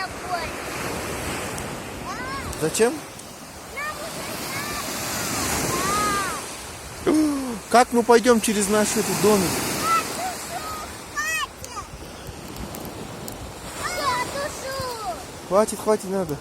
тобой. Зачем? Нам уже Как мы пойдем через наш этот домик? Хватит. Хватит, не надо.